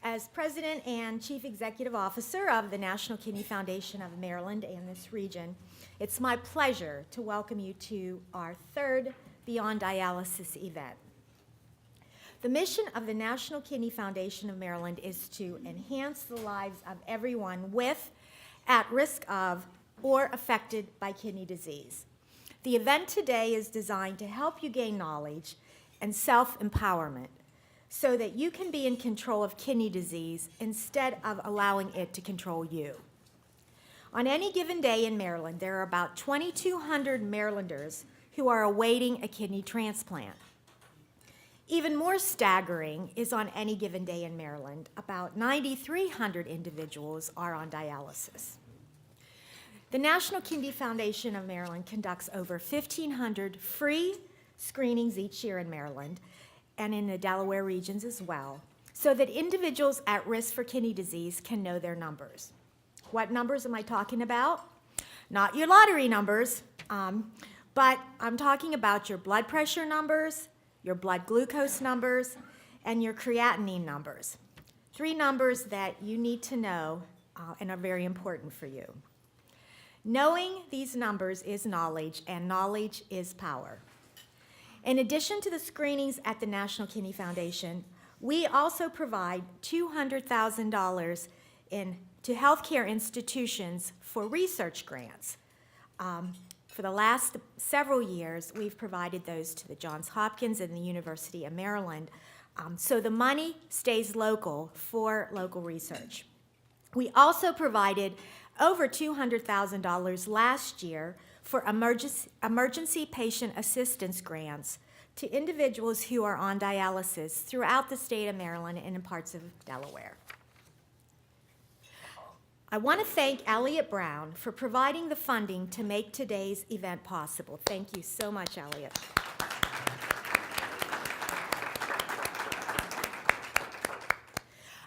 As President and Chief Executive Officer of the National Kidney Foundation of Maryland and this region, it's my pleasure to welcome you to our third Beyond Dialysis event. The mission of the National Kidney Foundation of Maryland is to enhance the lives of everyone with, at risk of, or affected by kidney disease. The event today is designed to help you gain knowledge and self-empowerment so that you can be in control of kidney disease instead of allowing it to control you. On any given day in Maryland, there are about 2,200 Marylanders who are awaiting a kidney transplant. Even more staggering is on any given day in Maryland, about 9,300 individuals are on dialysis. The National Kidney Foundation of Maryland conducts over 1,500 free screenings each year in Maryland and in the Delaware regions as well, so that individuals at risk for kidney disease can know their numbers. What numbers am I talking about? Not your lottery numbers, but I'm talking about your blood pressure numbers, your blood glucose numbers, and your creatinine numbers. 3 numbers that you need to know and are very important for you. Knowing these numbers is knowledge, and knowledge is power. In addition to the screenings at the National Kidney Foundation, we also provide $200,000 to healthcare institutions for research grants. For the last several years, we've provided those to the Johns Hopkins and the University of Maryland, so the money stays local for local research. We also provided over $200,000 last year for emergency patient assistance grants to individuals who are on dialysis throughout the state of Maryland and in parts of Delaware. I want to thank Elliott Brown for providing the funding to make today's event possible. Thank you so much, Elliott.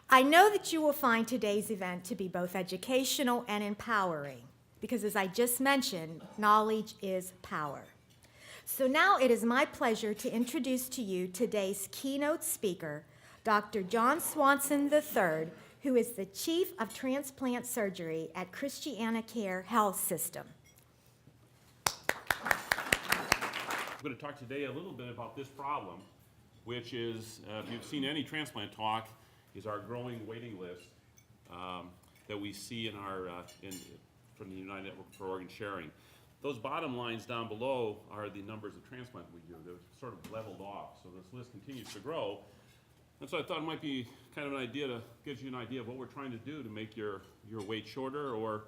I know that you will find today's event to be both educational and empowering, because as I just mentioned, knowledge is power. So now it is my pleasure to introduce to you today's keynote speaker, Dr. John Swanson III, who is the Chief of Transplant Surgery at Christiana Care Health System. I'm going to talk today a little bit about this problem, which is, if you've seen any transplant talk, is our growing waiting list that we see in our from the United Network for Organ Sharing. Those bottom lines down below are the numbers of transplants we do. They're sort of leveled off, so this list continues to grow. And so I thought it might be kind of an idea to give you an idea of what we're trying to do to make your wait shorter or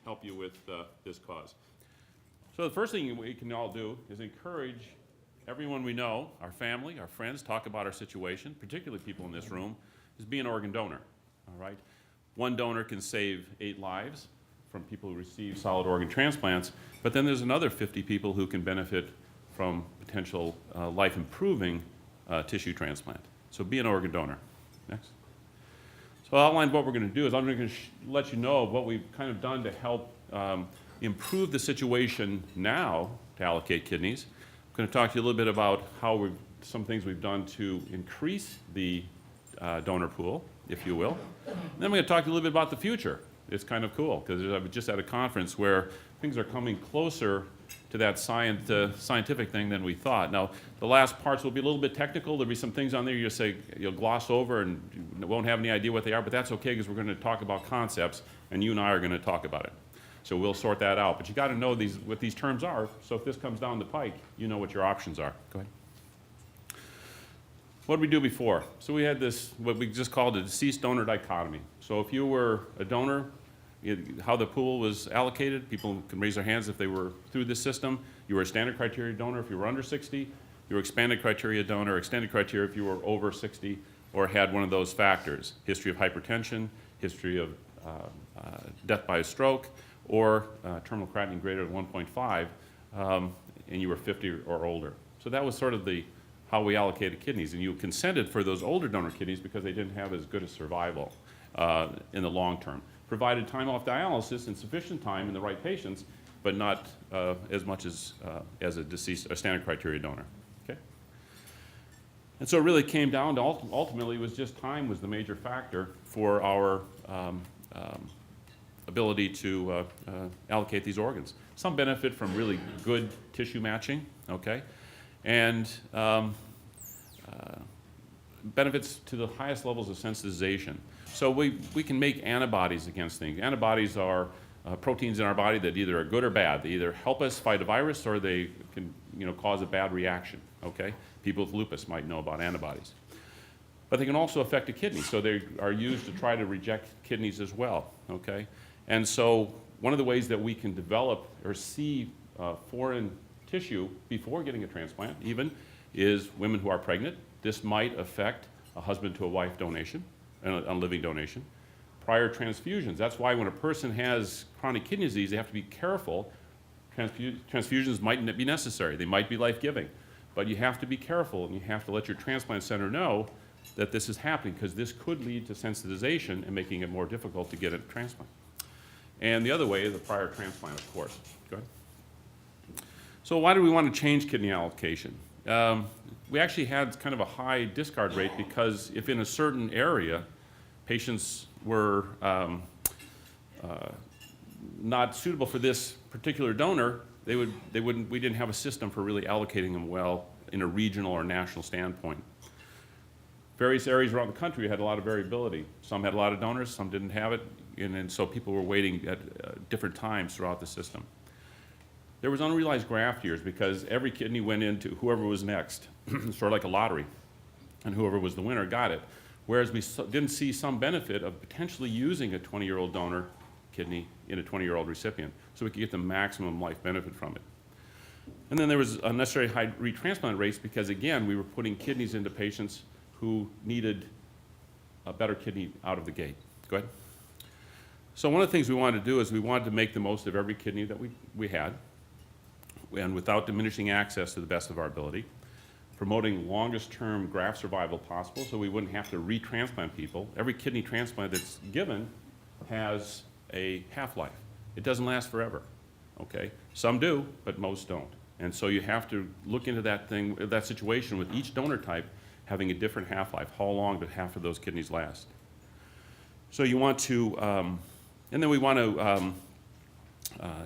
help you with this cause. So the first thing we can all do is encourage everyone we know, our family, our friends, talk about our situation, particularly people in this room, is be an organ donor, all right? One donor can save 8 lives from people who receive solid organ transplants, but then there's another 50 people who can benefit from potential life-improving tissue transplant. So be an organ donor. Next. So I'll outline what we're going to do is I'm going to let you know what we've kind of done to help improve the situation now to allocate kidneys. I'm going to talk to you a little bit about how some things we've done to increase the donor pool, if you will. And then I'm going to talk to you a little bit about the future. It's kind of cool because I was just at a conference where things are coming closer to that scientific thing than we thought. Now, the last parts will be a little bit technical. There'll be some things on there you'll gloss over and you won't have any idea what they are, but that's okay because we're going to talk about concepts and you and I are going to talk about it. So we'll sort that out. But you got to know what these terms are, so if this comes down the pike, you know what your options are. Go ahead. What did we do before? So we had this, what we just called a deceased donor dichotomy. So if you were a donor, how the pool was allocated, people can raise their hands if they were through this system. You were a standard criteria donor if you were under 60. You were expanded criteria donor, extended criteria if you were over 60 or had one of those factors, history of hypertension, history of death by a stroke, or terminal creatinine greater than 1.5, and you were 50 or older. So that was sort of how we allocated kidneys. And you consented for those older donor kidneys because they didn't have as good a survival in the long term. Provided time off dialysis and sufficient time in the right patients, but not as much as a standard criteria donor. Okay? And so it really came down to ultimately was just time was the major factor for our ability to allocate these organs. Some benefit from really good tissue matching, okay? And benefits to the highest levels of sensitization. So we can make antibodies against things. Antibodies are proteins in our body that either are good or bad. They either help us fight a virus or they can cause a bad reaction, okay? People with lupus might know about antibodies. But they can also affect a kidney, so they are used to try to reject kidneys as well, okay? And so one of the ways that we can develop or see foreign tissue before getting a transplant even is women who are pregnant. This might affect a husband to a wife donation, a living donation. Prior transfusions, that's why when a person has chronic kidney disease, they have to be careful. Transfusions might be necessary, they might be life-giving, but you have to be careful and you have to let your transplant center know that this is happening because this could lead to sensitization and making it more difficult to get a transplant. And the other way is a prior transplant, of course. Go ahead. So why do we want to change kidney allocation? We actually had kind of a high discard rate because if in a certain area patients were not suitable for this particular donor, we didn't have a system for really allocating them well in a regional or national standpoint. Various areas around the country had a lot of variability. Some had a lot of donors, some didn't have it, and so people were waiting at different times throughout the system. There was unrealized graft years because every kidney went into whoever was next, sort of like a lottery, and whoever was the winner got it. Whereas we didn't see some benefit of potentially using a 20-year-old donor kidney in a 20-year-old recipient so we could get the maximum life benefit from it. And then there was unnecessary high retransplant rates because, again, we were putting kidneys into patients who needed a better kidney out of the gate. Go ahead. So one of the things we wanted to do is we wanted to make the most of every kidney that we had, and without diminishing access to the best of our ability, promoting longest-term graft survival possible so we wouldn't have to retransplant people. Every kidney transplant that's given has a half-life. It doesn't last forever, okay? Some do, but most don't. And so you have to look into that situation with each donor type having a different half-life. How long do half of those kidneys last? So you want to, and then we want to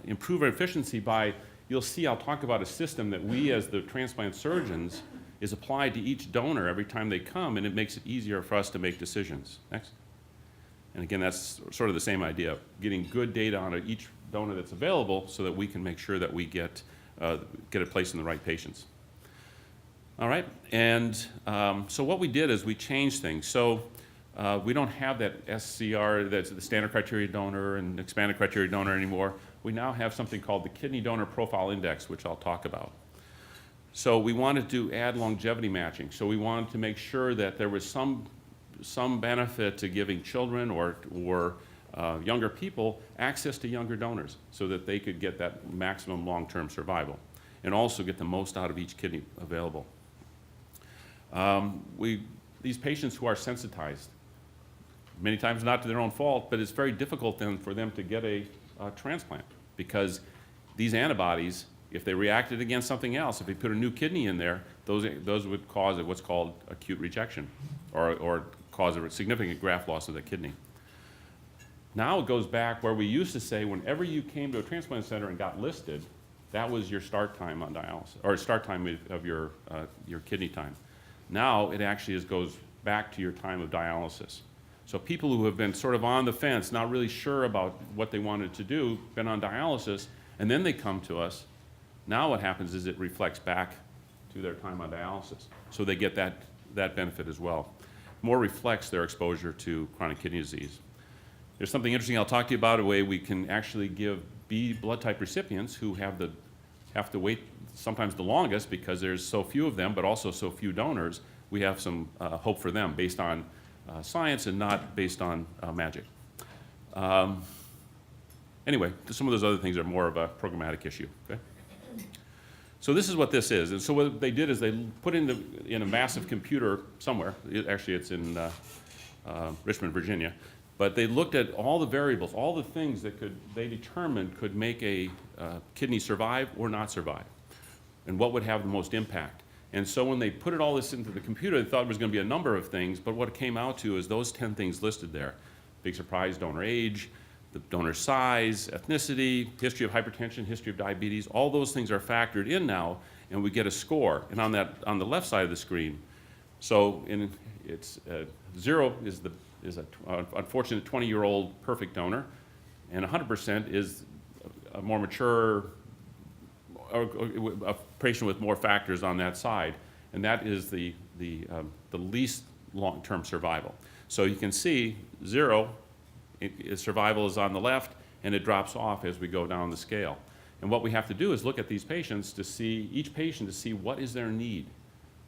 improve our efficiency by, you'll see I'll talk about a system that we as the transplant surgeons is applied to each donor every time they come, and it makes it easier for us to make decisions. Next. And again, that's sort of the same idea, getting good data on each donor that's available so that we can make sure that we get it placed in the right patients. All right, and so what we did is we changed things. So we don't have that SCR, that's the standard criteria donor and expanded criteria donor anymore. We now have something called the Kidney Donor Profile Index, which I'll talk about. So we wanted to add longevity matching. So we wanted to make sure that there was some benefit to giving children or younger people access to younger donors so that they could get that maximum long-term survival and also get the most out of each kidney available. These patients who are sensitized, many times not to their own fault, but it's very difficult then for them to get a transplant because these antibodies, if they reacted against something else, if they put a new kidney in there, those would cause what's called acute rejection or cause a significant graft loss of the kidney. Now it goes back where we used to say whenever you came to a transplant center and got listed, that was your start time on dialysis, or start time of your kidney time. Now it actually goes back to your time of dialysis. So people who have been sort of on the fence, not really sure about what they wanted to do, been on dialysis, and then they come to us, now what happens is it reflects back to their time on dialysis. So they get that benefit as well. More reflects their exposure to chronic kidney disease. There's something interesting I'll talk to you about, a way we can actually give B blood type recipients who have to wait sometimes the longest because there's so few of them, but also so few donors. We have some hope for them based on science and not based on magic. Anyway, some of those other things are more of a programmatic issue. Okay? So this is what this is. And so what they did is they put in a massive computer somewhere. Actually, it's in Richmond, Virginia. But they looked at all the variables, all the things that they determined could make a kidney survive or not survive, and what would have the most impact. And so when they put all this into the computer, they thought it was going to be a number of things, but what it came out to is those 10 things listed there. Big surprise, donor age, the donor size, ethnicity, history of hypertension, history of diabetes, all those things are factored in now, and we get a score. And on the left side of the screen, so it's 0 is an unfortunate 20-year-old perfect donor, and 100% is a more mature, or a patient with more factors on that side, and that is the least long-term survival. So you can see 0, survival is on the left, and it drops off as we go down the scale. And what we have to do is look at these patients to see, each patient to see what is their need.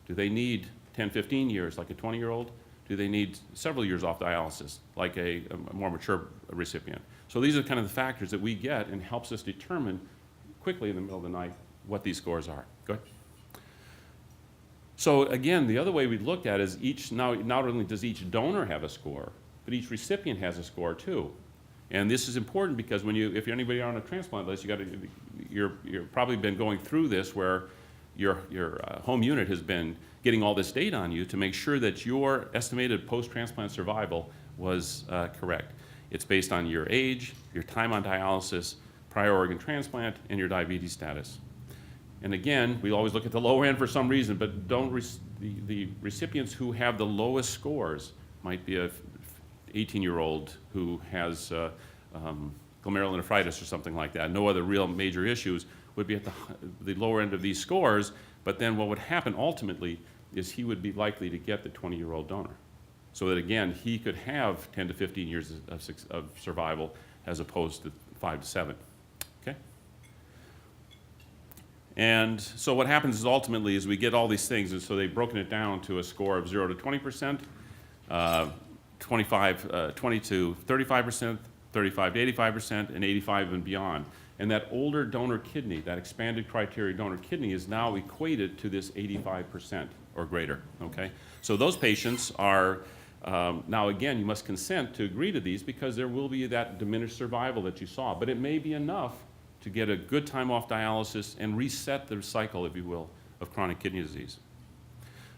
Do they need 10, 15 years like a 20-year-old? Do they need several years off dialysis like a more mature recipient? So these are kind of the factors that we get and helps us determine quickly in the middle of the night what these scores are. Go ahead. So again, the other way we looked at is not only does each donor have a score, but each recipient has a score too. And this is important because if you're anybody on a transplant list, you're probably been going through this where your home unit has been getting all this data on you to make sure that your estimated post-transplant survival was correct. It's based on your age, your time on dialysis, prior organ transplant, and your diabetes status. And again, we always look at the lower end for some reason, but the recipients who have the lowest scores might be a 18-year-old who has glomerulonephritis or something like that. No other real major issues, would be at the lower end of these scores, but then what would happen ultimately is he would be likely to get the 20-year-old donor. So that again, he could have 10 to 15 years of survival as opposed to 5 to 7, okay? And so what happens is ultimately is we get all these things, and so they've broken it down to a score of 0 to 20%, 20 to 35%, 35 to 85%, and 85 and beyond. And that older donor kidney, that expanded criteria donor kidney, is now equated to this 85% or greater, okay? So those patients are, now again, you must consent to agree to these because there will be that diminished survival that you saw, but it may be enough to get a good time off dialysis and reset the cycle, if you will, of chronic kidney disease.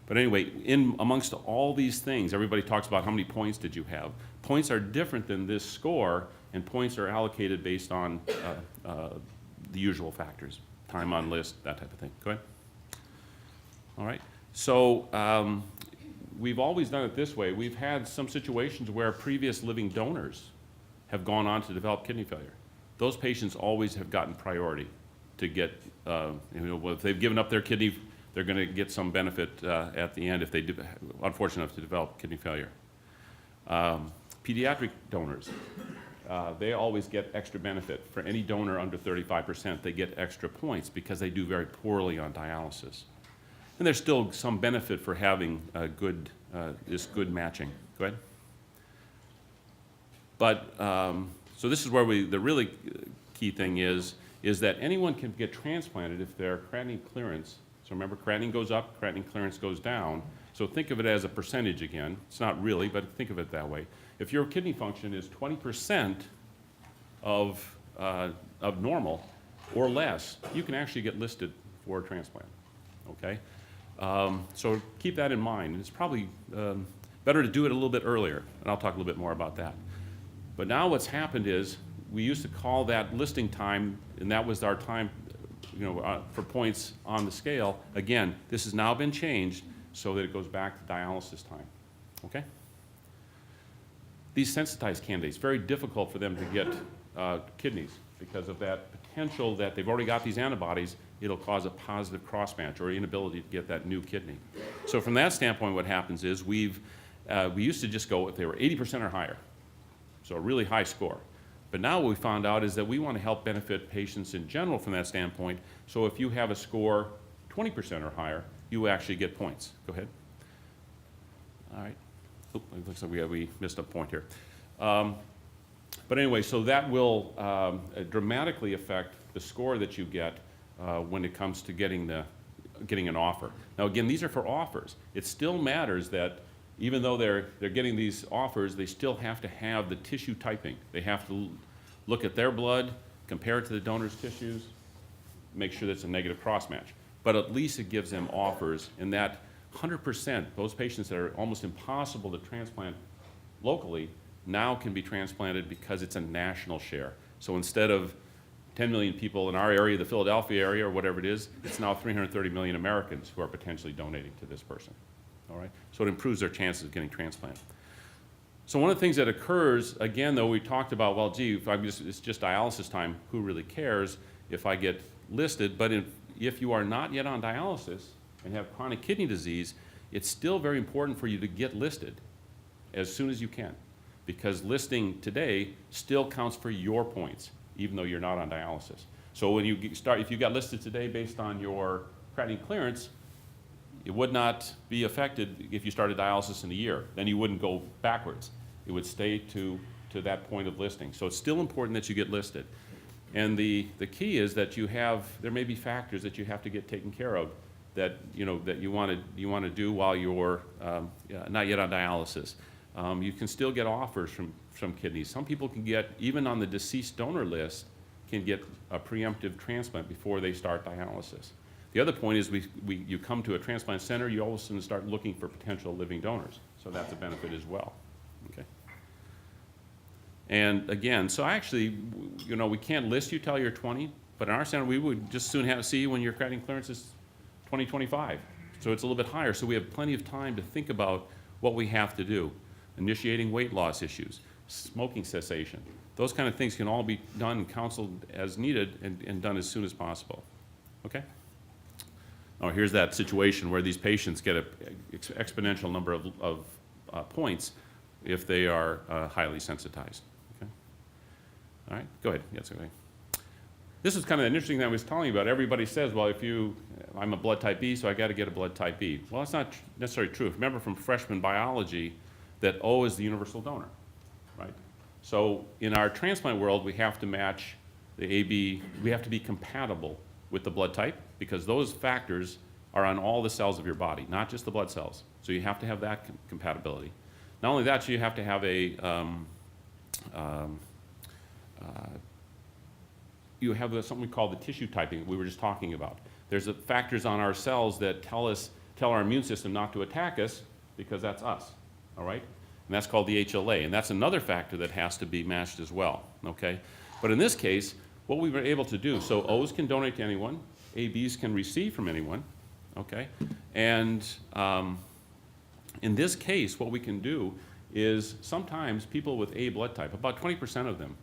But anyway, amongst all these things, everybody talks about how many points did you have. Points are different than this score, and points are allocated based on the usual factors, time on list, that type of thing. Go ahead. All right. So we've always done it this way. We've had some situations where previous living donors have gone on to develop kidney failure. Those patients always have gotten priority to get, if they've given up their kidney, they're going to get some benefit at the end if they unfortunate enough to develop kidney failure. Pediatric donors, they always get extra benefit. For any donor under 35%, they get extra points because they do very poorly on dialysis. And there's still some benefit for having this good matching. Go ahead. But, so this is where the really key thing is that anyone can get transplanted if their creatinine clearance, so remember creatinine goes up, creatinine clearance goes down. So think of it as a percentage again. It's not really, but think of it that way. If your kidney function is 20% of normal or less, you can actually get listed for a transplant, okay? So keep that in mind. It's probably better to do it a little bit earlier, and I'll talk a little bit more about that. But now what's happened is we used to call that listing time, and that was our time for points on the scale. Again, this has now been changed so that it goes back to dialysis time, okay? These sensitized candidates, very difficult for them to get kidneys because of that potential that they've already got these antibodies, it'll cause a positive cross-match or inability to get that new kidney. So from that standpoint, what happens is we used to just go if they were 80% or higher, so a really high score. But now what we found out is that we want to help benefit patients in general from that standpoint. So if you have a score 20% or higher, you actually get points. Go ahead. All right. Oop, it looks like we missed a point here. But anyway, so that will dramatically affect the score that you get when it comes to getting an offer. Now again, these are for offers. It still matters that even though they're getting these offers, they still have to have the tissue typing. They have to look at their blood, compare it to the donor's tissues, make sure that's a negative cross-match. but at least it gives them offers, and that 100%, those patients that are almost impossible to transplant locally now can be transplanted because it's a national share. So instead of 10 million people in our area, the Philadelphia area, or whatever it is, it's now 330 million Americans who are potentially donating to this person, all right? So it improves their chances of getting transplanted. So one of the things that occurs, again, though, we talked about, well, gee, it's just dialysis time, who really cares if I get listed? But if you are not yet on dialysis and have chronic kidney disease, it's still very important for you to get listed as soon as you can, because listing today still counts for your points, even though you're not on dialysis. So when you if you got listed today based on your creatinine clearance, it would not be affected if you started dialysis in a year. Then you wouldn't go backwards. It would stay to that point of listing. So it's still important that you get listed. And the key is that there may be factors that you have to get taken care of that you want to do while you're not yet on dialysis. You can still get offers from kidneys. Some people can get, even on the deceased donor list, can get a preemptive transplant before they start dialysis. The other point is you come to a transplant center, you all of a sudden start looking for potential living donors. So that's a benefit as well. Okay. And again, so actually, we can't list you till you're 20, but in our center, we would just soon see you when your creatinine clearance is 2025. So it's a little bit higher. So we have plenty of time to think about what we have to do. Initiating weight loss issues, smoking cessation. Those kind of things can all be done and counseled as needed and done as soon as possible. Okay? Now here's that situation where these patients get an exponential number of points if they are highly sensitized. Okay? All right, go ahead. Yes, okay. This is kind of an interesting thing I was telling you about. Everybody says, well, I'm a blood type B, so I got to get a blood type B. Well, that's not necessarily true. Remember from freshman biology that O is the universal donor, right? So in our transplant world, we have to match the AB, we have to be compatible with the blood type, because those factors are on all the cells of your body, not just the blood cells. So you have to have that compatibility. Not only that, you have to have you have something we call the tissue typing we were just talking about. There's factors on our cells that tell our immune system not to attack us, because that's us, all right? And that's called the HLA, and that's another factor that has to be matched as well, okay? But in this case, what we were able to do, so O's can donate to anyone, ABs can receive from anyone, okay? And in this case, what we can do is sometimes people with A blood type, about 20% of them,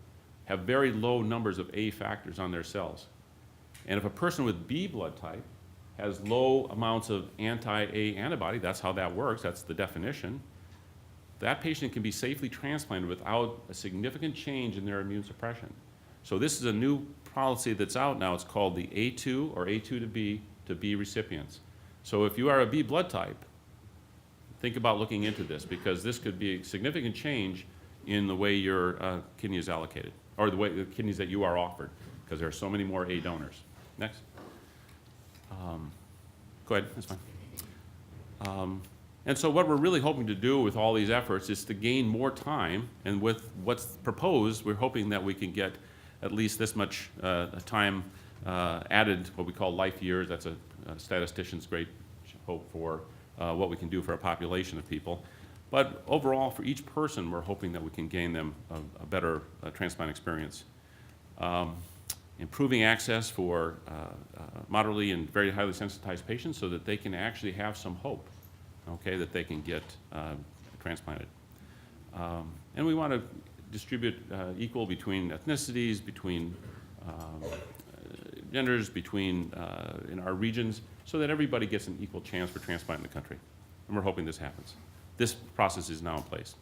have very low numbers of A factors on their cells. And if a person with B blood type has low amounts of anti-A antibody, that's how that works, that's the definition, that patient can be safely transplanted without a significant change in their immune suppression. So this is a new policy that's out now. It's called the A2 or A2 to B recipients. So if you are a B blood type, think about looking into this, because this could be a significant change in the way your kidney is allocated, or the kidneys that you are offered, because there are so many more A donors. Next. Go ahead, that's fine. And so what we're really hoping to do with all these efforts is to gain more time, and with what's proposed, we're hoping that we can get at least this much time added, what we call life years. That's a statistician's great hope for what we can do for a population of people. But overall, for each person, we're hoping that we can gain them a better transplant experience. Improving access for moderately and very highly sensitized patients so that they can actually have some hope, okay, that they can get transplanted. And we want to distribute equal between ethnicities, between genders, between in our regions, so that everybody gets an equal chance for transplant in the country. And we're hoping this happens. This process is now in place.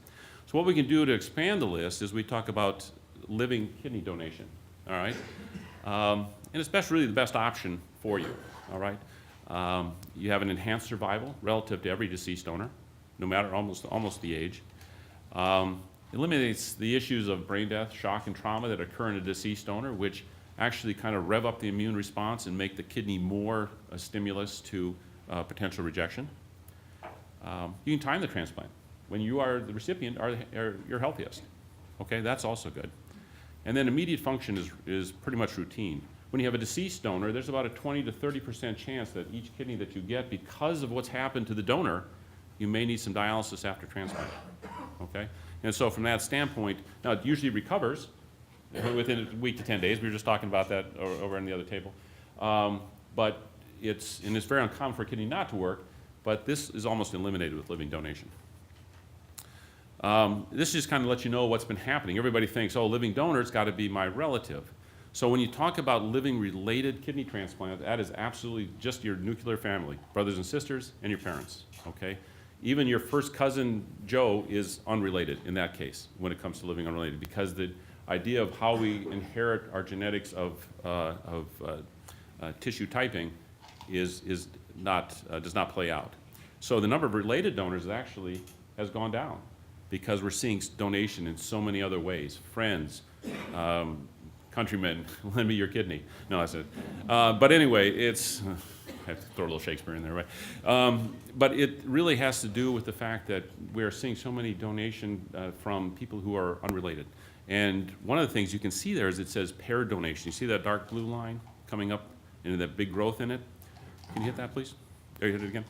So what we can do to expand the list is we talk about living kidney donation, all right? And especially really the best option for you, all right? You have an enhanced survival relative to every deceased donor, no matter almost the age. Eliminates the issues of brain death, shock, and trauma that occur in a deceased donor, which actually kind of rev up the immune response and make the kidney more a stimulus to potential rejection. You can time the transplant. When you are the recipient, you're healthiest. Okay, that's also good. And then immediate function is pretty much routine. when you have a deceased donor, there's about a 20 to 30% chance that each kidney that you get, because of what's happened to the donor, you may need some dialysis after transplant, okay? And so from that standpoint, now it usually recovers within a week to 10 days. We were just talking about that over on the other table. But it's very uncommon for a kidney not to work, but this is almost eliminated with living donation. This just kind of lets you know what's been happening. Everybody thinks, oh, living donor's got to be my relative. So when you talk about living-related kidney transplant, that is absolutely just your nuclear family, brothers and sisters and your parents, okay? Even your first cousin, Joe, is unrelated in that case when it comes to living unrelated, because the idea of how we inherit our genetics of tissue typing does not play out. So the number of related donors actually has gone down because we're seeing donation in so many other ways. Friends, countrymen, lend me your kidney. No, that's it. But anyway, it's, I have to throw a little Shakespeare in there, right? But it really has to do with the fact that we're seeing so many donation from people who are unrelated. And one of the things you can see there is it says paired donation. You see that dark blue line coming up and that big growth in it? Can you hit that, please? Or hit it again?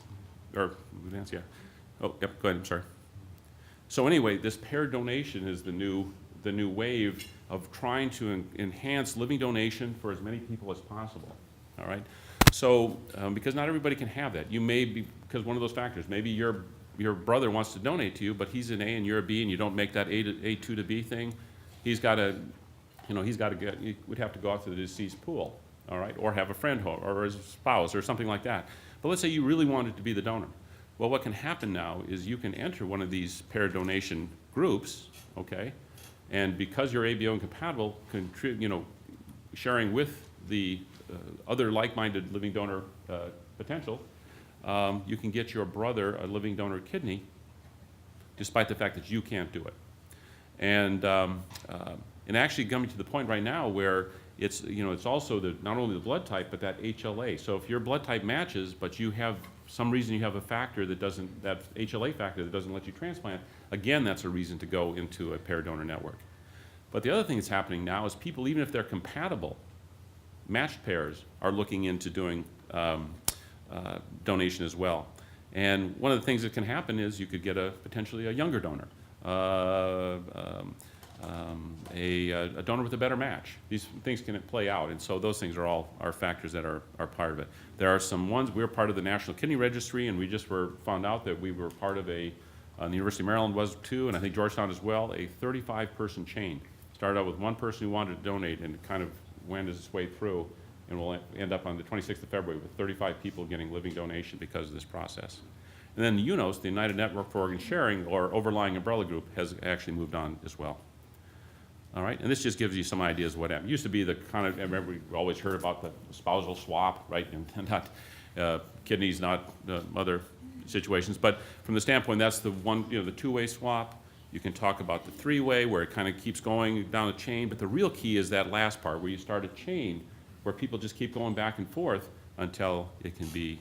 Or advance, yeah. Oh, yep, go ahead, I'm sorry. So anyway, this paired donation is the new wave of trying to enhance living donation for as many people as possible, all right? So, because not everybody can have that. You may be, because one of those factors, maybe your brother wants to donate to you, but he's an A and you're a B and you don't make that A2 to B thing. He's got to, you would have to go out to the deceased pool, all right? Or have a friend home, or a spouse, or something like that. But let's say you really wanted to be the donor. Well, what can happen now is you can enter one of these paired donation groups, okay? And because you're ABO incompatible, sharing with the other like-minded living donor potential, you can get your brother a living donor kidney, despite the fact that you can't do it. And actually coming to the point right now where it's also not only the blood type, but that HLA. So if your blood type matches, but you have some reason you have a factor that HLA factor that doesn't let you transplant, again, that's a reason to go into a paired donor network. But the other thing that's happening now is people, even if they're compatible, matched pairs are looking into doing donation as well. And one of the things that can happen is you could get potentially a younger donor, a donor with a better match. These things can play out, and so those things are factors that are part of it. There are some ones, we're part of the National Kidney Registry, and we just found out that we were part of the University of Maryland was too, and I think Georgetown as well, a 35-person chain. Started out with one person who wanted to donate, and it kind of went its way through, and we'll end up on the 26th of February with 35 people getting living donation because of this process. And then the UNOS, the United Network for Organ Sharing, or overlying umbrella group, has actually moved on as well. All right, and this just gives you some ideas of what happened. It used to be the kind of, I remember we always heard about the spousal swap, right, and not kidneys, not other situations. But from the standpoint, that's the one, the two-way swap. You can talk about the three-way, where it kind of keeps going down the chain. But the real key is that last part, where you start a chain, where people just keep going back and forth until it can be,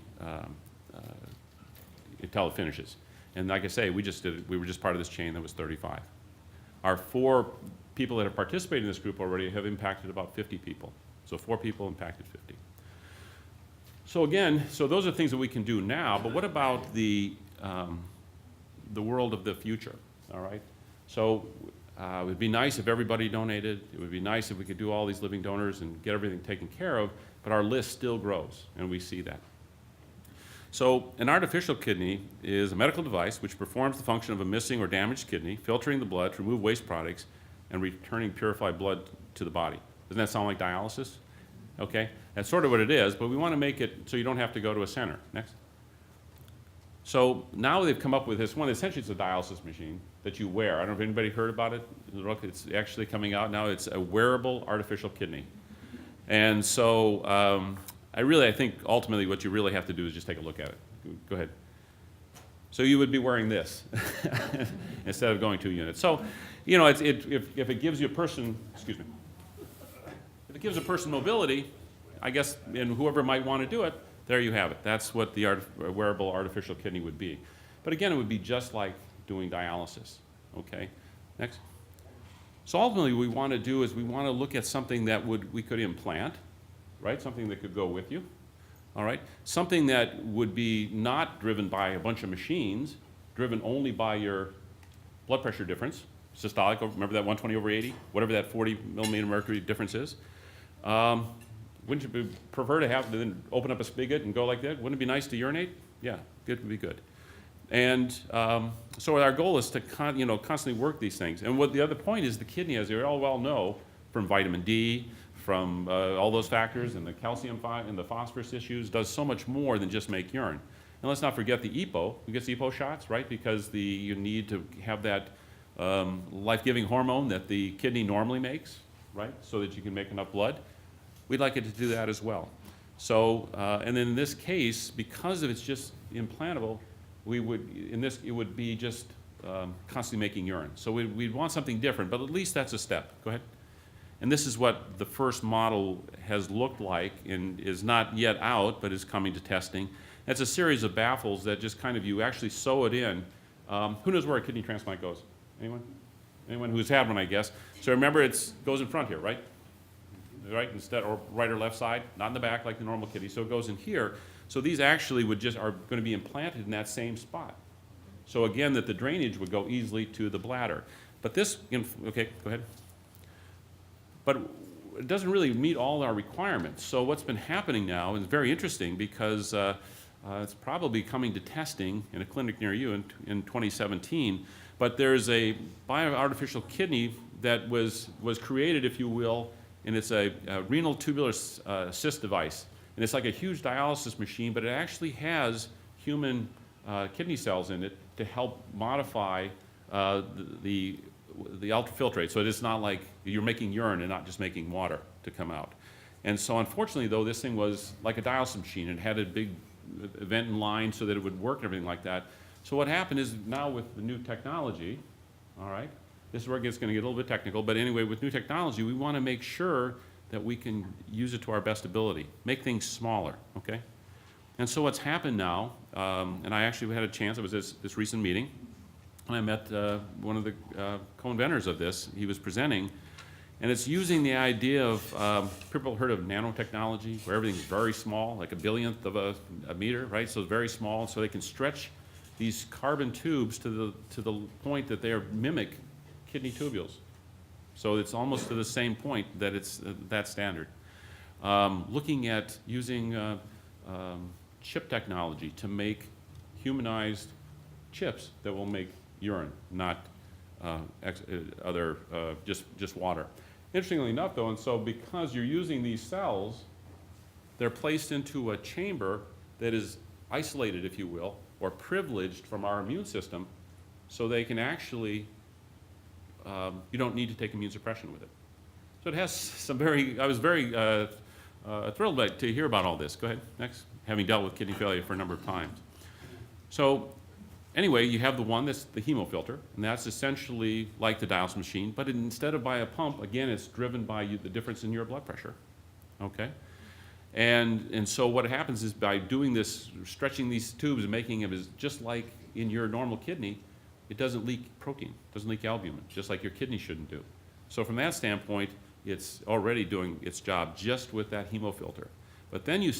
until it finishes. And like I say, we were just part of this chain that was 35. Our 4 people that have participated in this group already have impacted about 50 people. So 4 people impacted 50. So again, those are things that we can do now, but what about the world of the future, all right? So it would be nice if everybody donated. It would be nice if we could do all these living donors and get everything taken care of, but our list still grows, and we see that. So an artificial kidney is a medical device which performs the function of a missing or damaged kidney, filtering the blood to remove waste products, and returning purified blood to the body. Doesn't that sound like dialysis? Okay, that's sort of what it is, but we want to make it so you don't have to go to a center. Next. So now they've come up with this one. Essentially, it's a dialysis machine that you wear. I don't know if anybody heard about it. It's actually coming out now. It's a wearable artificial kidney. And so I think ultimately what you really have to do is just take a look at it. Go ahead. So you would be wearing this instead of going to a unit. So, if it gives you a person, excuse me, if it gives a person mobility, I guess, and whoever might want to do it, there you have it. That's what the wearable artificial kidney would be. But again, it would be just like doing dialysis, okay? Next. So ultimately what we want to do is we want to look at something that we could implant, right? Something that could go with you, all right? Something that would be not driven by a bunch of machines, driven only by your blood pressure difference, systolic, remember that 120/80, whatever that 40 millimeter mercury difference is. Wouldn't you prefer to have to then open up a spigot and go like that? Wouldn't it be nice to urinate? Yeah, it would be good. And so our goal is to constantly work these things. And what the other point is, the kidney, as you all well know, from vitamin D, from all those factors, and the calcium and the phosphorus issues, does so much more than just make urine. And let's not forget the EPO. Who gets EPO shots, right? Because you need to have that life-giving hormone that the kidney normally makes, right? So that you can make enough blood. We'd like it to do that as well. So, and then in this case, because it's just implantable, it would be just constantly making urine. So we'd want something different, but at least that's a step. Go ahead. And this is what the first model has looked like, and is not yet out, but is coming to testing. It's a series of baffles that just kind of, you actually sew it in. Who knows where a kidney transplant goes? Anyone? Anyone who's had one, I guess. So remember, it goes in front here, right? Right, instead, or right or left side, not in the back like the normal kidney. So it goes in here. So these actually are going to be implanted in that same spot. So again, that the drainage would go easily to the bladder. But this, okay, go ahead. But it doesn't really meet all our requirements. So what's been happening now is very interesting, because it's probably coming to testing in a clinic near you in 2017. But there's a bioartificial kidney that was created, if you will, and it's a renal tubular cyst device. And it's like a huge dialysis machine, but it actually has human kidney cells in it to help modify the ultrafiltrate. So it's not like you're making urine and not just making water to come out. And so unfortunately, though, this thing was like a dialysis machine. It had a big vent and line so that it would work and everything like that. So what happened is, now with the new technology, all right, this is where it's going to get a little bit technical, but anyway, with new technology, we want to make sure that we can use it to our best ability, make things smaller, okay? And so what's happened now, and I actually had a chance, it was this recent meeting, and I met one of the co-inventors of this. He was presenting, and it's using the idea of, people heard of nanotechnology, where everything's very small, like a billionth of a meter, right? So it's very small, so they can stretch these carbon tubes to the point that they mimic kidney tubules. So it's almost to the same point that it's that standard. Looking at using chip technology to make humanized chips that will make urine, not just water. Interestingly enough, though, and so because you're using these cells, they're placed into a chamber that is isolated, if you will, or privileged from our immune system, so they can actually, you don't need to take immune suppression with it. So it has some I was very thrilled to hear about all this. Go ahead, next. Having dealt with kidney failure for a number of times. So anyway, you have the one that's the hemofilter, and that's essentially like the dialysis machine, but instead of by a pump, again, it's driven by the difference in your blood pressure, okay? And so what happens is, by doing this, stretching these tubes and making them just like in your normal kidney, it doesn't leak protein, doesn't leak albumin, just like your kidney shouldn't do. So from that standpoint, it's already doing its job just with that hemofilter. But then you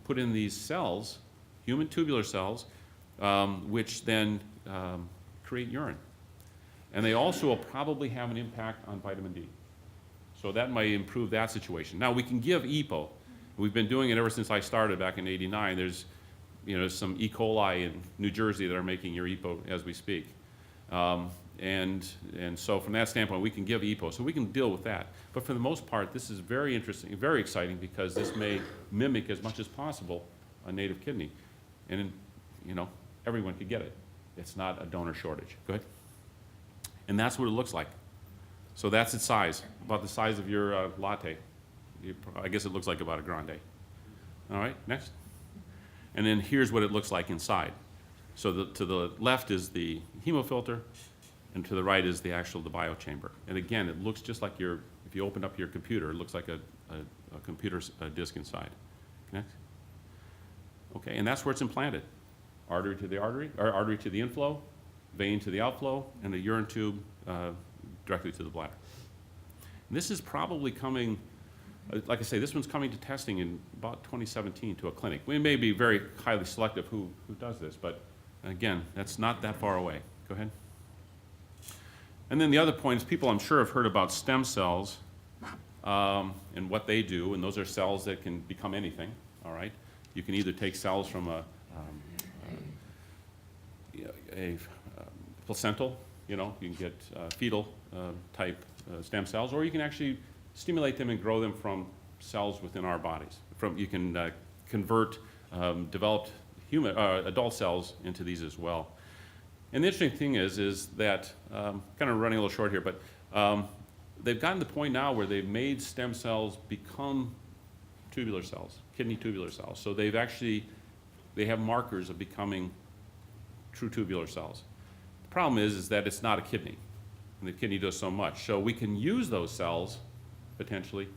put in these cells, human tubular cells, which then create urine. And they also will probably have an impact on vitamin D. So that might improve that situation. Now, we can give EPO. We've been doing it ever since I started back in '89. There's some E. coli in New Jersey that are making your EPO as we speak. And so from that standpoint, we can give EPO, so we can deal with that. But for the most part, this is very interesting, very exciting, because this may mimic as much as possible a native kidney. And everyone could get it. It's not a donor shortage. Go ahead. And that's what it looks like. So that's its size, about the size of your latte. I guess it looks like about a grande. All right, next. And then here's what it looks like inside. So to the left is the hemofilter, and to the right is the biochamber. And again, it looks just like if you open up your computer, it looks like a computer disk inside. Next. Okay, and that's where it's implanted. Artery to the artery, or artery to the inflow, vein to the outflow, and a urine tube directly to the bladder. And this is probably coming Like I say, this one's coming to testing in about 2017 to a clinic. We may be very highly selective who does this, but again, that's not that far away. Go ahead. And then the other point is people I'm sure have heard about stem cells and what they do, and those are cells that can become anything, all right? You can either take cells from a placental, you can get fetal type stem cells, or you can actually stimulate them and grow them from cells within our bodies. You can convert developed adult cells into these as well. And the interesting thing is that, kind of running a little short here, but they've gotten to the point now where they've made stem cells become tubular cells, kidney tubular cells. So they have markers of becoming true tubular cells. The problem is that it's not a kidney, and the kidney does so much. So we can use those cells, potentially,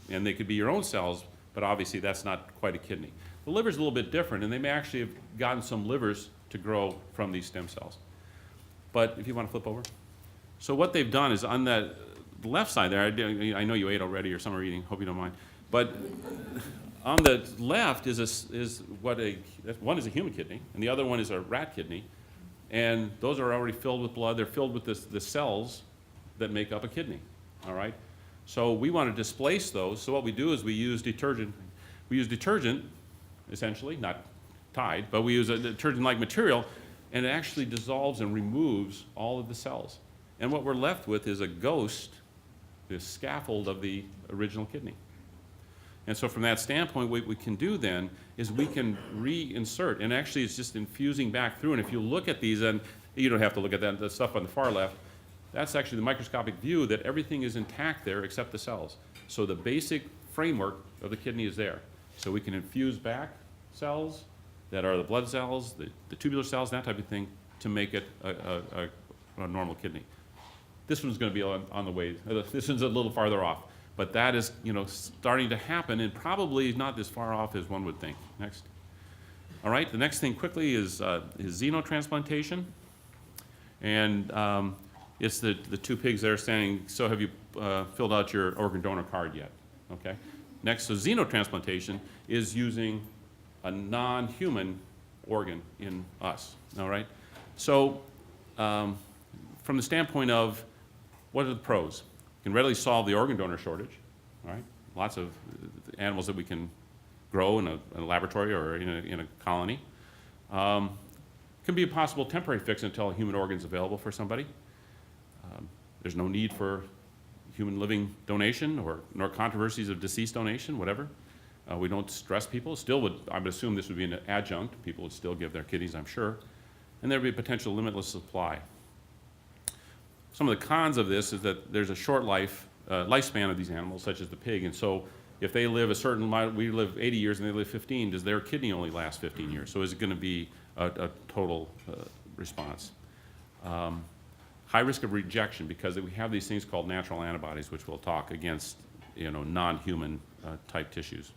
and they could be your own cells, but obviously that's not quite a kidney. The liver's a little bit different, and they may actually have gotten some livers to grow from these stem cells. But if you want to flip over. So what they've done is on the left side there, I know you ate already or some are eating, hope you don't mind, but on the left one is a human kidney, and the other one is a rat kidney, and those are already filled with blood. They're filled with the cells that make up a kidney, all right? So we want to displace those, so what we do is we use detergent. We use detergent, essentially, not Tide, but we use a detergent-like material, and it actually dissolves and removes all of the cells. And what we're left with is a ghost, this scaffold of the original kidney. And so from that standpoint, what we can do then is we can reinsert, and actually it's just infusing back through. And if you look at these, and you don't have to look at that, the stuff on the far left, that's actually the microscopic view that everything is intact there except the cells. So the basic framework of the kidney is there. So we can infuse back cells that are the blood cells, the tubular cells, that type of thing, to make it a normal kidney. This one's going to be on the way. This one's a little farther off. But that is, starting to happen, and probably not as far off as one would think. Next. All right, the next thing quickly is xenotransplantation. And it's the two pigs there saying, so have you filled out your organ donor card yet? Okay. Next, so xenotransplantation is using a non-human organ in us, all right? So from the standpoint of what are the pros? You can readily solve the organ donor shortage, all right? Lots of animals that we can grow in a laboratory or in a colony. Can be a possible temporary fix until a human organ is available for somebody. There's no need for human living donation nor controversies of deceased donation, whatever. We don't stress people. I would assume this would be an adjunct. People would still give their kidneys, I'm sure. And there would be a potential limitless supply. Some of the cons of this is that there's a short lifespan of these animals, such as the pig. And so if they live we live 80 years and they live 15, does their kidney only last 15 years? So is it going to be a total response? High risk of rejection because we have these things called natural antibodies, which we'll talk against non-human type tissues.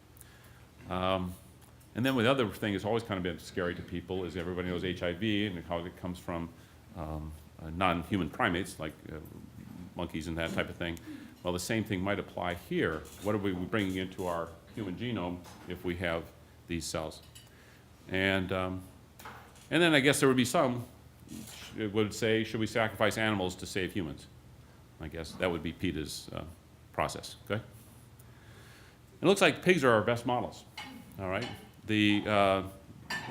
And then the other thing that's always kind of been scary to people is everybody knows HIV and how it comes from non-human primates like monkeys and that type of thing. Well, the same thing might apply here. What are we bringing into our human genome if we have these cells? And then I guess there would be some would say, should we sacrifice animals to save humans? I guess that would be PETA's process. Okay. It looks like pigs are our best models, all right?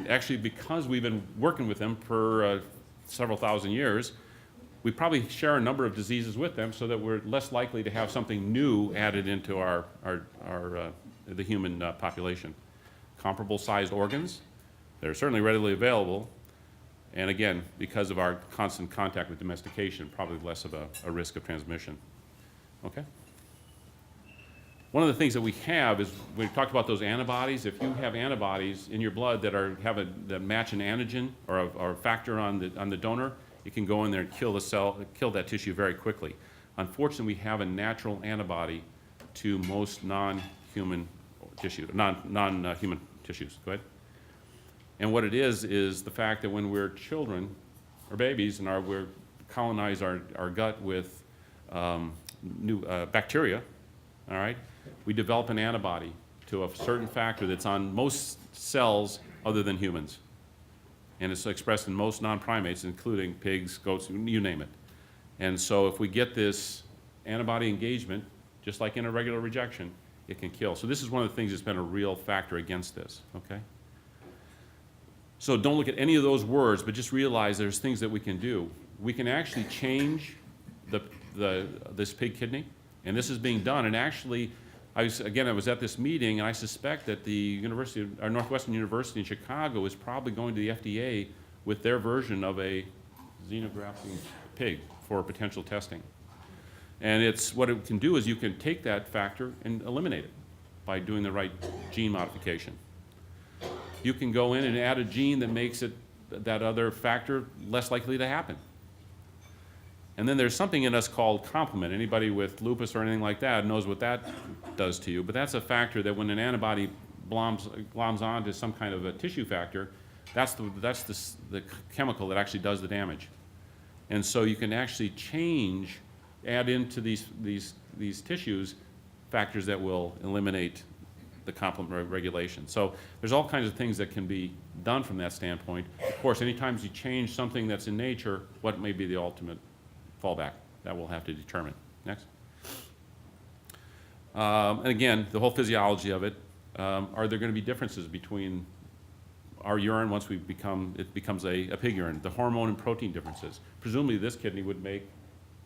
Actually, because we've been working with them for several thousand years, we probably share a number of diseases with them so that we're less likely to have something new added into the human population. Comparable sized organs, they're certainly readily available, and again, because of our constant contact with domestication, probably less of a risk of transmission. Okay? One of the things that we have is, we talked about those antibodies. If you have antibodies in your blood that match an antigen or a factor on the donor, it can go in there and kill the cell, kill that tissue very quickly. Unfortunately, we have a natural antibody to most non-human tissues. Go ahead. And what it is the fact that when we're children or babies and we colonize our gut with new bacteria, all right? we develop an antibody to a certain factor that's on most cells other than humans. And it's expressed in most non-primates, including pigs, goats, you name it. And so if we get this antibody engagement, just like in a regular rejection, it can kill. So this is one of the things that's been a real factor against this, okay? So don't look at any of those words, but just realize there's things that we can do. We can actually change this pig kidney, and this is being done. And actually, I was at this meeting, and I suspect that the Northwestern University in Chicago is probably going to the FDA with their version of a xenografting pig for potential testing. And what it can do is you can take that factor and eliminate it by doing the right gene modification. You can go in and add a gene that makes that other factor less likely to happen. And then there's something in us called complement. Anybody with lupus or anything like that knows what that does to you. But that's a factor that when an antibody gloms onto some kind of a tissue factor, that's the chemical that actually does the damage. And so you can actually add into these tissues factors that will eliminate the complement regulation. So there's all kinds of things that can be done from that standpoint. Of course, anytime you change something that's in nature, what may be the ultimate fallback? That we'll have to determine. Next. And again, the whole physiology of it, are there going to be differences between our urine once it becomes a pig urine? The hormone and protein differences. Presumably this kidney would make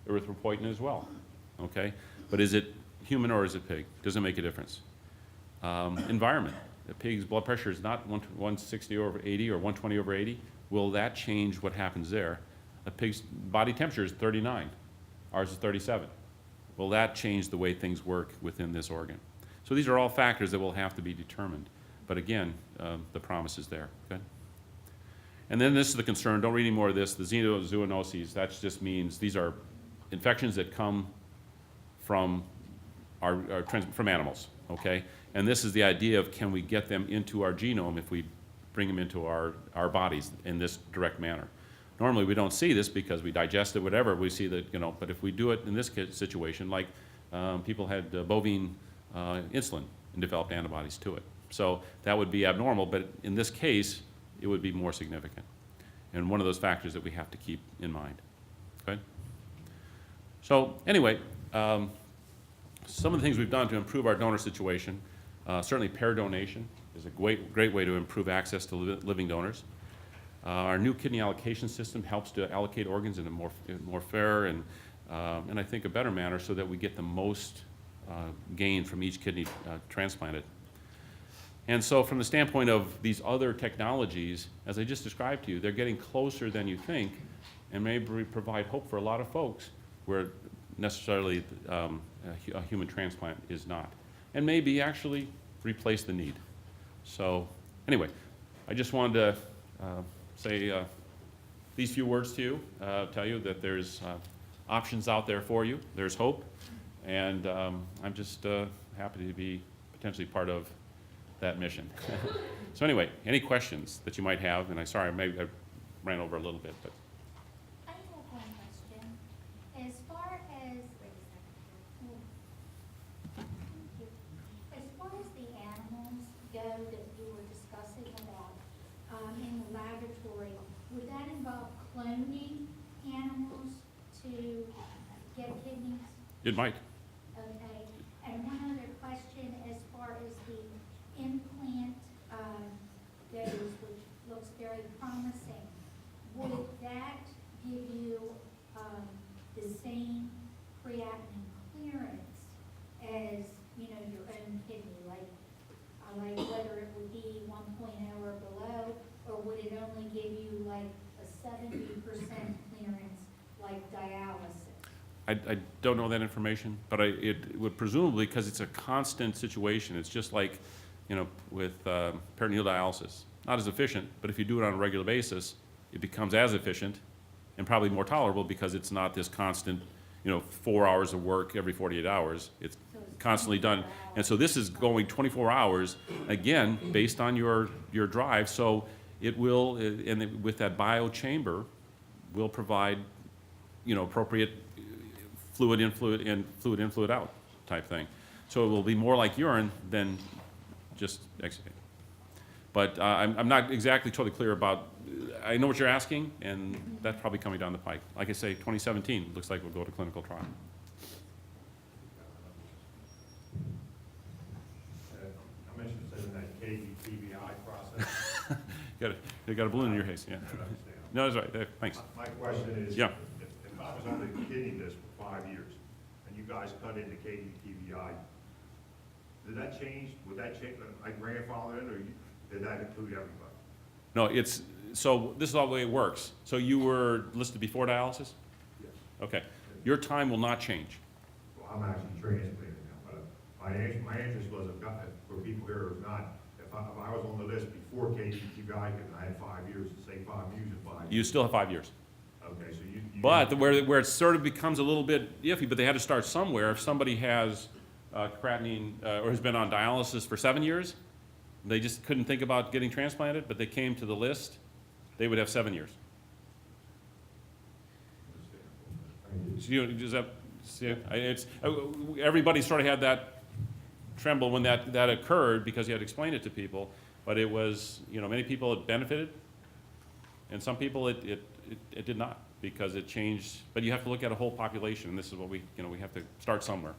erythropoietin as well, okay? But is it human or is it pig? Does it make a difference? Environment. The pig's blood pressure is not 160/80 or 120/80. Will that change what happens there? A pig's body temperature is 39. Ours is 37. Will that change the way things work within this organ? So these are all factors that will have to be determined. But again, the promise is there, okay? And then this is the concern, don't read any more of this, the xenozoonoses, that just means these are infections that come from from animals, okay? And this is the idea of can we get them into our genome if we bring them into our bodies in this direct manner. Normally we don't see this because we digest it, whatever, we see that, but if we do it in this situation, like people had bovine insulin and developed antibodies to it. So that would be abnormal, but in this case, it would be more significant. And one of those factors that we have to keep in mind, okay? So anyway, some of the things we've done to improve our donor situation, certainly pair donation is a great way to improve access to living donors. Our new kidney allocation system helps to allocate organs in a more fair and I think a better manner so that we get the most gain from each kidney transplanted. And so from the standpoint of these other technologies, as I just described to you, they're getting closer than you think and may provide hope for a lot of folks where necessarily a human transplant is not. And maybe actually replace the need. So anyway, I just wanted to say these few words to you, tell you that there's options out there for you, there's hope, and I'm just happy to be potentially part of that mission. So anyway, any questions that you might have, and I ran over a little bit, but. I have one question. As far as, wait a second. As far as the animals go that you were discussing about in the laboratory, would that involve cloning animals to get kidneys? It might. Okay. And one other question, as far as the implant goes, which looks very promising, would that give you the same creatinine clearance as, your own kidney? Like whether it would be 1.0 or below, or would it only give you like a 70% clearance like dialysis? I don't know that information, but it would presumably, because it's a constant situation, it's just like, with peritoneal dialysis. Not as efficient, but if you do it on a regular basis, it becomes as efficient and probably more tolerable because it's not this constant, 4 hours of work every 48 hours. It's constantly done. And so this is going 24 hours, again, based on your drive. So it will, with that biochamber, will provide, appropriate fluid in, fluid in, fluid in, fluid out type thing. So it will be more like urine than just exudate. But I'm not exactly totally clear about, I know what you're asking, and that's probably coming down the pike. Like I say, 2017, looks like we'll go to clinical trial. I'm interested in that KDTBI process. You got a balloon in your face, yeah. I understand. No, that's right, thanks. My question is, Yeah. if I was on the kidney list for 5 years, and you guys cut into KDTBI, did that change, would that change, my grandfather in, or did that include everybody? No, it's, so this is all the way it works. So you were listed before dialysis? Yes. Okay. Your time will not change. Well, I'm actually transplanted now, but my interest was, for people here who's not, if I was on the list before KDTBI, and I had 5 years, say 5 years and 5 years. You still have 5 years. Okay, so you. But where it sort of becomes a little bit iffy, but they had to start somewhere. If somebody has creatinine, or has been on dialysis for 7 years, they just couldn't think about getting transplanted, but they came to the list, they would have 7 years. So does that, see, everybody sort of had that tremble when that occurred because you had to explain it to people, but it was, many people it benefited, and some people it did not, because it changed, but you have to look at a whole population, and this is what we have to start somewhere.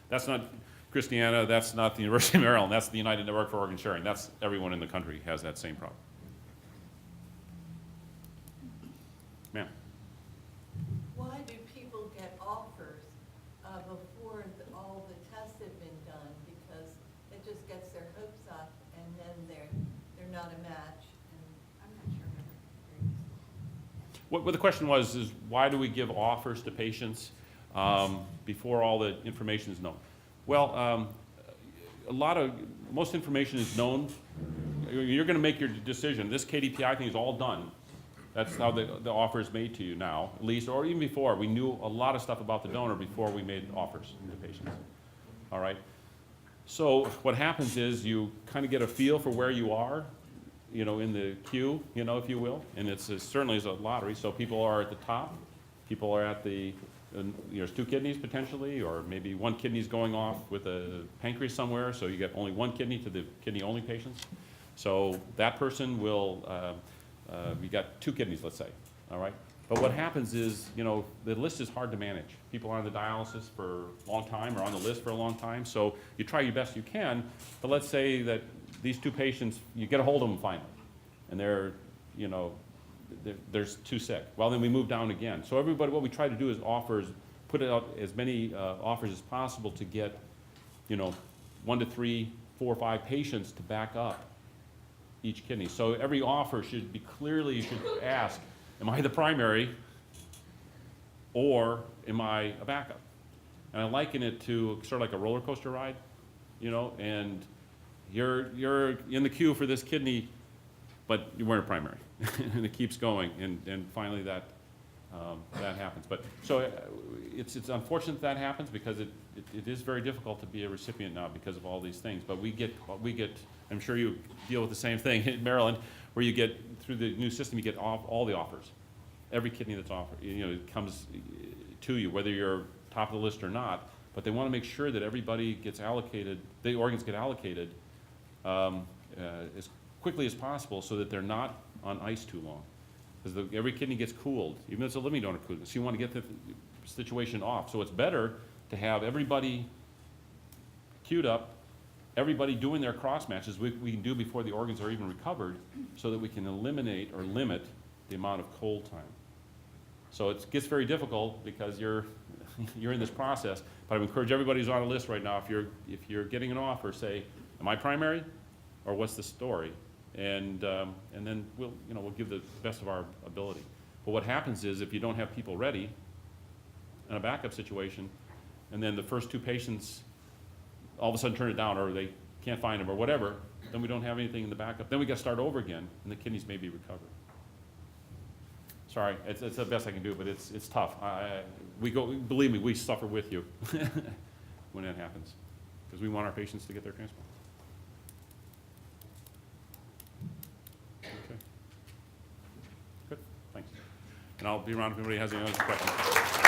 That's not Christiana, that's not the University of Maryland, that's the United Network for Organ Sharing. That's everyone in the country has that same problem. Ma'am? Why do people get offers before all the tests have been done? Because it just gets their hopes up, and then they're not a match, and I'm not sure. What the question was is, why do we give offers to patients before all the information is known? Well, most information is known. You're going to make your decision. This KDPI thing is all done. That's how the offer is made to you now, at least, or even before. We knew a lot of stuff about the donor before we made offers to patients. All right? So what happens is you kind of get a feel for where you are, in the queue, if you will, and it certainly is a lottery. So people are at the top. People are at the there's 2 kidneys potentially, or maybe 1 kidney's going off with a pancreas somewhere, so you get only 1 kidney to the kidney-only patients. So that person will, you got 2 kidneys, let's say, all right? But what happens is, the list is hard to manage. People are on the dialysis for a long time, or on the list for a long time, so you try your best you can, but let's say that these 2 patients, you get a hold of them finally, and they're, there's 2 sick. Well, then we move down again. So everybody, what we try to do is put out as many offers as possible to get, 1 to 3, 4, 5 patients to back up each kidney. So every offer should be clearly, you should ask, am I the primary or am I a backup? And I liken it to sort of like a roller coaster ride, and you're in the queue for this kidney, but you weren't a primary. And it keeps going, and finally that happens. But so it's unfortunate that happens, because it is very difficult to be a recipient now because of all these things. But we get I'm sure you deal with the same thing in Maryland, where you get, through the new system, you get all the offers. Every kidney that's offered, it comes to you, whether you're top of the list or not. But they want to make sure that everybody gets allocated, the organs get allocated as quickly as possible, so that they're not on ice too long. Because every kidney gets cooled, even if it's a living donor cooled. So you want to get the situation off. So it's better to have everybody queued up, everybody doing their cross matches we can do before the organs are even recovered, so that we can eliminate or limit the amount of cold time. So it gets very difficult because you're in this process. But I would encourage everybody who's on a list right now, if you're getting an offer, say, am I primary, or what's the story? And then we'll give the best of our ability. But what happens is, if you don't have people ready in a backup situation, and then the first 2 patients all of a sudden turn it down, or they can't find them, or whatever, then we don't have anything in the backup. Then we got to start over again, and the kidneys may be recovered. Sorry, it's the best I can do, but it's tough. Believe me, we suffer with you when that happens, because we want our patients to get their transplant. Okay. Good. Thanks. And I'll be around if anybody has any other questions.